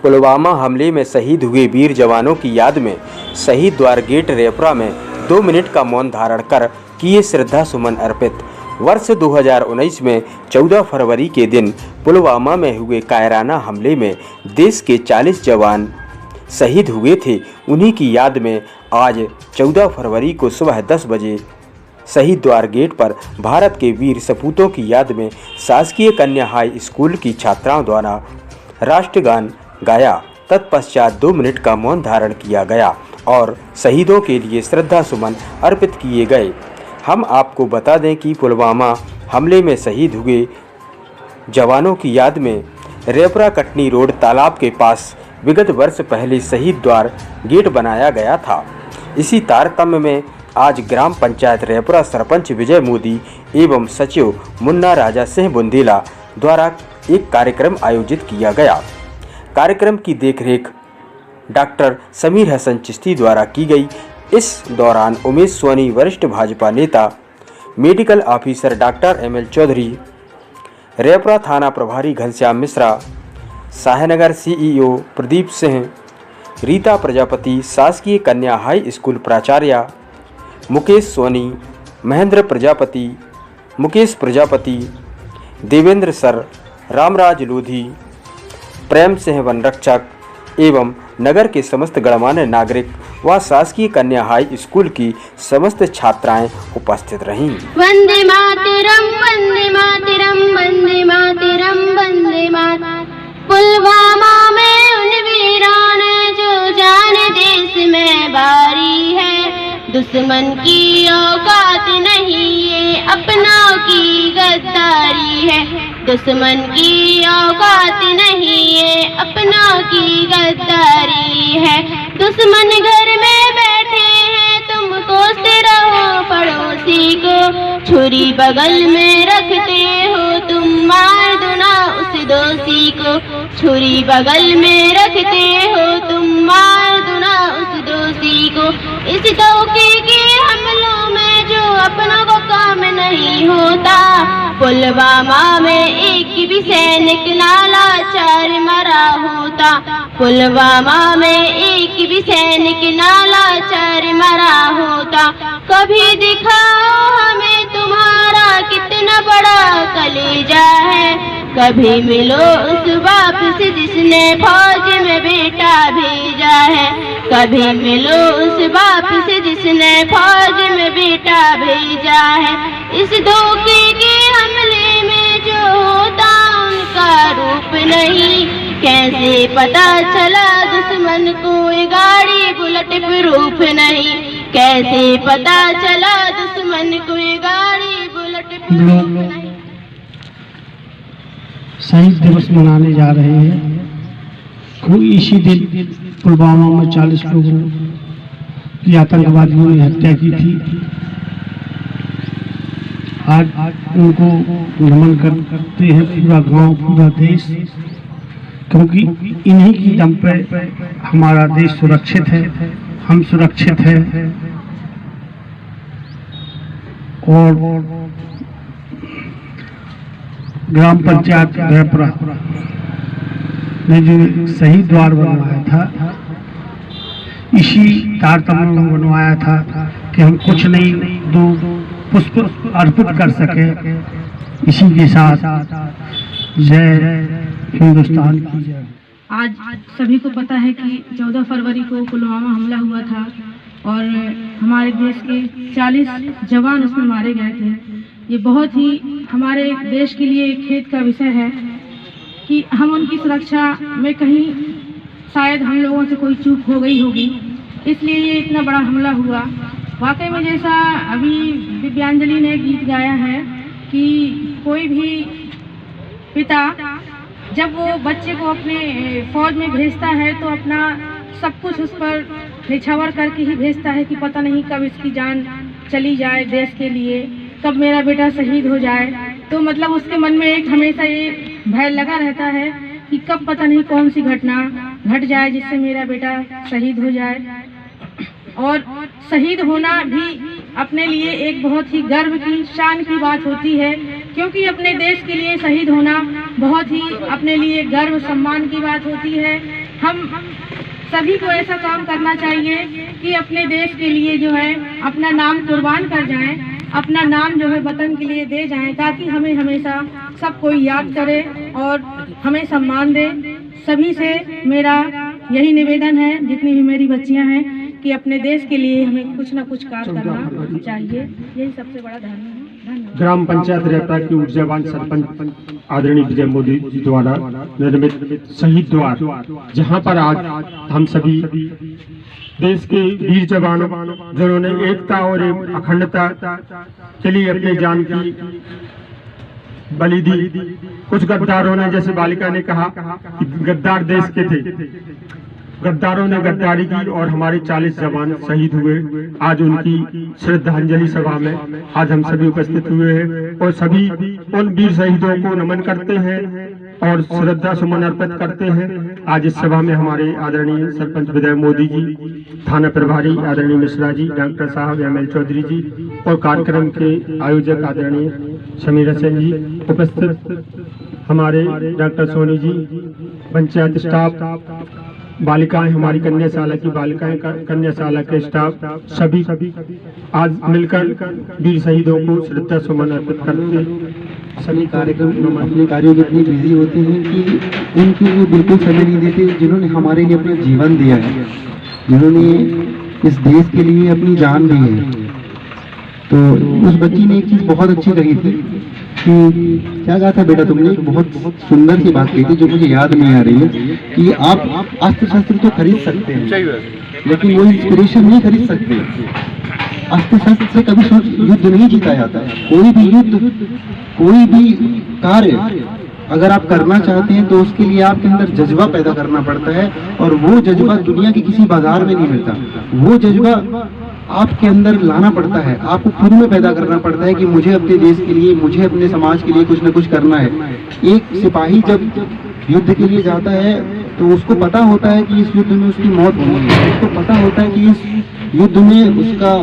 पुलवामा हमले में शहीद हुए वीर जवानों की याद में शहीद द्वार गेट रेपरा में 2 मिनट का मौन धारण कर किए श्रद्धा सुमन अर्पित। वर्ष 2019 में 14 फरवरी के दिन पुलवामा में हुए कायराना हमले में देश के 40 जवान शहीद हुए थे। उन्हीं की याद में आज 14 फरवरी को सुबह 10 बजे शहीद द्वार गेट पर भारत के वीर सपूतों की याद में शासकीय कन्या हाई स्कूल की छात्राओं द्वारा राष्ट्रगान गाया। तत्पश्चात 2 मिनट का मौन धारण किया गया और शहीदों के लिए श्रद्धा सुमन अर्पित किए गए। हम आपको बता दें कि पुलवामा हमले में शहीद हुए जवानों की याद में रेपरा कटनी रोड तालाब के पास विगत वर्ष पहले शहीद द्वार गेट बनाया गया था। इसी तारतम्य में आज ग्राम पंचायत रेपरा सरपंच विजय मोदी एवं सचिव मुन्ना राजा सिंह बुंदेला द्वारा एक कार्यक्रम आयोजित किया गया। कार्यक्रम की देखरेख डॉक्टर समीर हसन चिश्ती द्वारा की गई। इस दौरान उमेश सोनी वरिष्ठ भाजपा नेता, medical officer doctor ML Chaudhary, Repra थाना प्रभारी घनश्याम मिश्रा, शाहनगर सीईओ प्रदीप सिंह, रीता प्रजापति, शासकीय कन्या हाई स्कूल प्राचार्य मुकेश सोनी, महेंद्र प्रजापति, मुकेश प्रजापति, देवेंद्र सर, रामराज लोधी, प्रेम सिंह वन रक्षक एवं नगर के समस्त गणमान्य नागरिक व शासकीय कन्या हाई स्कूल की समस्त छात्राएं उपस्थित रहीं। वंदे मातरम, वंदे मातरम, वंदे मातरम, वंदे मातरम। पुलवामा में उन वीरों ने जो जान देश में बारी है, दुश्मन की औकात नहीं ये अपनों की गद्दारी है। दुश्मन की औकात नहीं ये अपनों की गद्दारी है। दुश्मन घर में बैठे हैं तुम कोसते रहो पड़ोसी को, छुरी बगल में रखते हो तुम मार दो ना उस दोषी को। छुरी बगल में रखते हो तुम मार दो ना उस दोषी को। इस धोखे के हमलों में जो अपनों को काम नहीं होता, पुलवामा में एक भी सैनिक नालाचार मरा होता। पुलवामा में एक भी सैनिक नालाचार मरा होता। कभी दिखाओ हमें तुम्हारा कितना बड़ा कलेजा है, कभी मिलो उस बाप से जिसने फौज में बेटा भेजा है। कभी मिलो उस बाप से जिसने फौज में बेटा भेजा है। इस धोखे के हमले में जो होता उनका रूप नहीं, कैसे पता चला दुश्मन को ये गाड़ी बुलेट प्रूफ नहीं। कैसे पता चला दुश्मन को ये गाड़ी बुलेट प्रूफ नहीं। शहीद दिवस मनाने जा रहे हैं। इसी दिन पुलवामा में 40 लोगों की आतंकवादियों ने हत्या की थी। आज उनको नमन करते हैं पूरा गांव, पूरा देश, क्योंकि इन्हीं की दम पे हमारा देश सुरक्षित है, हम सुरक्षित हैं। और ग्राम पंचायत रेपरा ने जो शहीद द्वार बनवाया था, इसी तारतम्य में बनवाया था कि हम कुछ नहीं, 2 पुष्प अर्पित कर सके। इसी के साथ जय हिंदुस्तान की जय। आज सभी को पता है कि 14 फरवरी को पुलवामा हमला हुआ था और हमारे देश के 40 जवान उसमें मारे गए थे। ये बहुत ही हमारे देश के लिए खेद का विषय है कि हम उनकी सुरक्षा में कहीं शायद हम लोगों से कोई चूक हो गई होगी, इसलिए ये इतना बड़ा हमला हुआ। वाकई में जैसा अभी दिव्यांजलि ने गीत गाया है कि कोई भी पिता जब वो बच्चे को अपने फौज में भेजता है तो अपना सब कुछ उस पर निछावर करके ही भेजता है कि पता नहीं कब इसकी जान चली जाए देश के लिए, कब मेरा बेटा शहीद हो जाए। तो मतलब उसके मन में एक हमेशा ये भय लगा रहता है कि कब पता नहीं कौन सी घटना घट जाए जिससे मेरा बेटा शहीद हो जाए। और शहीद होना भी अपने लिए एक बहुत ही गर्व की, शान की बात होती है, क्योंकि अपने देश के लिए शहीद होना बहुत ही अपने लिए गर्व सम्मान की बात होती है। हम सभी को ऐसा काम करना चाहिए कि अपने देश के लिए जो है अपना नाम कुर्बान कर जाएं, अपना नाम जो है वतन के लिए दे जाएं, ताकि हमें हमेशा सब कोई याद करे और हमें सम्मान दे। सभी से मेरा यही निवेदन है, जितनी भी मेरी बच्चियां हैं, कि अपने देश के लिए हमें कुछ न कुछ कार्य करना चाहिए। यही सबसे बड़ा धर्म है। धन्यवाद। ग्राम पंचायत रेपरा की ऊर्जावान सरपंच आदरणीय विजय मोदी जी द्वारा निर्मित शहीद द्वार, जहां पर आज हम सभी देश के वीर जवानों जिन्होंने एकता और अखंडता के लिए अपनी जान की बलि दी। कुछ गद्दारों ने, जैसे बालिका ने कहा कि गद्दार देश के थे, गद्दारों ने गद्दारी की और हमारे 40 जवान शहीद हुए। आज उनकी श्रद्धांजलि सभा में आज हम सभी उपस्थित हुए हैं और सभी उन वीर शहीदों को नमन करते हैं और श्रद्धा सुमन अर्पित करते हैं। आज इस सभा में हमारे आदरणीय सरपंच विजय मोदी जी, थाना प्रभारी आदरणीय मिश्रा जी, डॉक्टर साहब ML चौधरी जी और कार्यक्रम के आयोजक आदरणीय समीरा सेन जी, उपस्थित हमारे डॉक्टर सोनी जी, पंचायत स्टाफ, बालिकाएं, हमारी कन्याशाला की बालिकाएं, कन्याशाला के स्टाफ, सभी आज मिलकर वीर शहीदों को श्रद्धा सुमन अर्पित करते। सभी कार्यक्रम अपने कार्यों में इतनी बिजी होते हैं कि उनके लिए बिल्कुल समय नहीं देते, जिन्होंने हमारे लिए अपना जीवन दिया है, जिन्होंने इस देश के लिए अपनी जान दी है। तो उस बच्ची ने एक चीज बहुत अच्छी कही थी कि क्या कहा था बेटा तुमने, बहुत सुंदर सी बात कही थी जो मुझे याद नहीं आ रही है, कि आप अस्त्र शस्त्र तो खरीद सकते हैं लेकिन वो इंस्पिरेशन नहीं खरीद सकते। अस्त्र शस्त्र से कभी युद्ध नहीं जीता जाता। कोई भी युद्ध, कोई भी कार्य अगर आप करना चाहते हैं तो उसके लिए आपके अंदर जज्बा पैदा करना पड़ता है, और वो जज्बा दुनिया के किसी बाजार में नहीं मिलता। वो जज्बा आपके अंदर लाना पड़ता है, आपको खुद में पैदा करना पड़ता है कि मुझे अपने देश के लिए, मुझे अपने समाज के लिए कुछ न कुछ करना है। एक सिपाही जब युद्ध के लिए जाता है तो उसको पता होता है कि इस युद्ध में उसकी मौत होनी है, उसको पता होता है कि इस युद्ध में उसका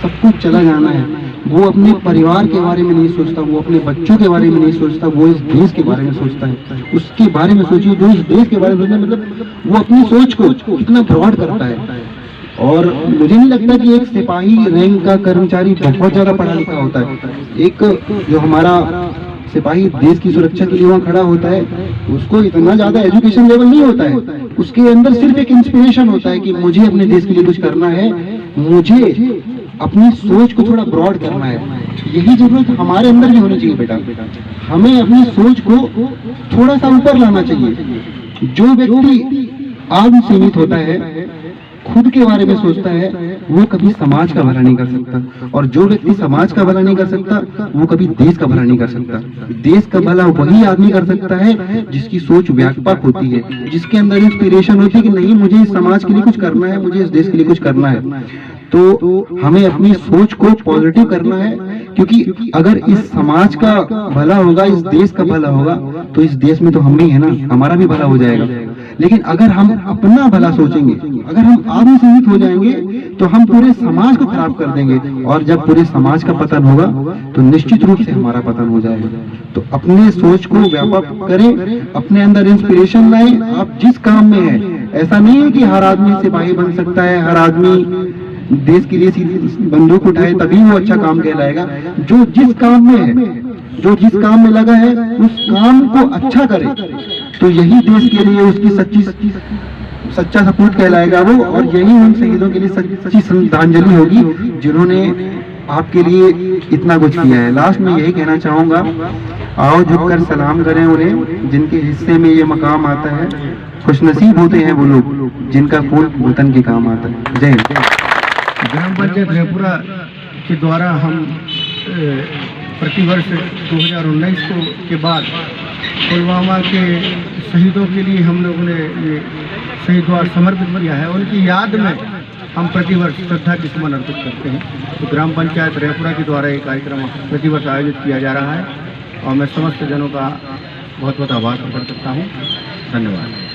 सब कुछ चला जाना है। वो अपने परिवार के बारे में नहीं सोचता, वो अपने बच्चों के बारे में नहीं सोचता, वो इस देश के बारे में सोचता है। उसके बारे में सोचिए, जो इस देश के बारे में सोचता है, मतलब वो अपनी सोच को कितना ब्रॉड करता है। और मुझे नहीं लगता कि एक सिपाही रैंक का कर्मचारी बहुत ज्यादा पढ़ा लिखा होता है। एक जो हमारा सिपाही देश की सुरक्षा के लिए वहाँ खड़ा होता है, उसको इतना ज्यादा एजुकेशन लेवल नहीं होता है, उसके अंदर सिर्फ एक इंस्पिरेशन होता है कि मुझे अपने देश के लिए कुछ करना है, मुझे अपनी सोच को थोड़ा ब्रॉड करना है। यही जरूरत हमारे अंदर भी होनी चाहिए बेटा। हमें अपनी सोच को थोड़ा सा ऊपर लाना चाहिए। जो व्यक्ति आत्म सीमित होता है, खुद के बारे में सोचता है, वो कभी समाज का भला नहीं कर सकता, और जो व्यक्ति समाज का भला नहीं कर सकता वो कभी देश का भला नहीं कर सकता। देश का भला वही आदमी कर सकता है जिसकी सोच व्यापक होती है, जिसके अंदर इंस्पिरेशन होती है कि नहीं मुझे इस समाज के लिए कुछ करना है, मुझे इस देश के लिए कुछ करना है। तो हमें अपनी सोच को पॉजिटिव करना है, क्योंकि अगर इस समाज का भला होगा, इस देश का भला होगा, तो इस देश में तो हम ही है ना, हमारा भी भला हो जाएगा। लेकिन अगर हम अपना भला सोचेंगे, अगर हम आत्म सीमित हो जाएंगे, तो हम पूरे समाज को खराब कर देंगे, और जब पूरे समाज का पतन होगा तो निश्चित रूप से हमारा पतन हो जाएगा। तो अपने सोच को व्यापक करें, अपने अंदर इंस्पिरेशन लाएं। आप जिस काम में है, ऐसा नहीं है कि हर आदमी सिपाही बन सकता है, हर आदमी देश के लिए बंदूक उठाए तभी वो अच्छा काम कहलाएगा। जो जिस काम में है, जो जिस काम में लगा है, उस काम को अच्छा करे, तो यही देश के लिए उसकी सच्चा सपूत कहलाएगा वो, और यही उन शहीदों के लिए सच्ची श्रद्धांजलि होगी जिन्होंने आपके लिए इतना कुछ किया है। लास्ट में यही कहना चाहूंगा, आओ झुककर सलाम करें उन्हें जिनके हिस्से में ये मकाम आता है। खुशनसीब होते हैं वो लोग जिनका खून वतन के काम आता है। जय हिंद। ग्राम पंचायत रेपुरा के द्वारा हम प्रतिवर्ष 2019 के बाद पुलवामा के शहीदों के लिए हम लोगों ने ये शहीद द्वार समर्पित किया है। उनकी याद में हम प्रतिवर्ष श्रद्धा की सुमन अर्पित करते हैं। तो ग्राम पंचायत रेपुरा के द्वारा ये कार्यक्रम प्रतिवर्ष आयोजित किया जा रहा है, और मैं समस्त जनों का बहुत बहुत आभार प्रकट करता हूँ। धन्यवाद।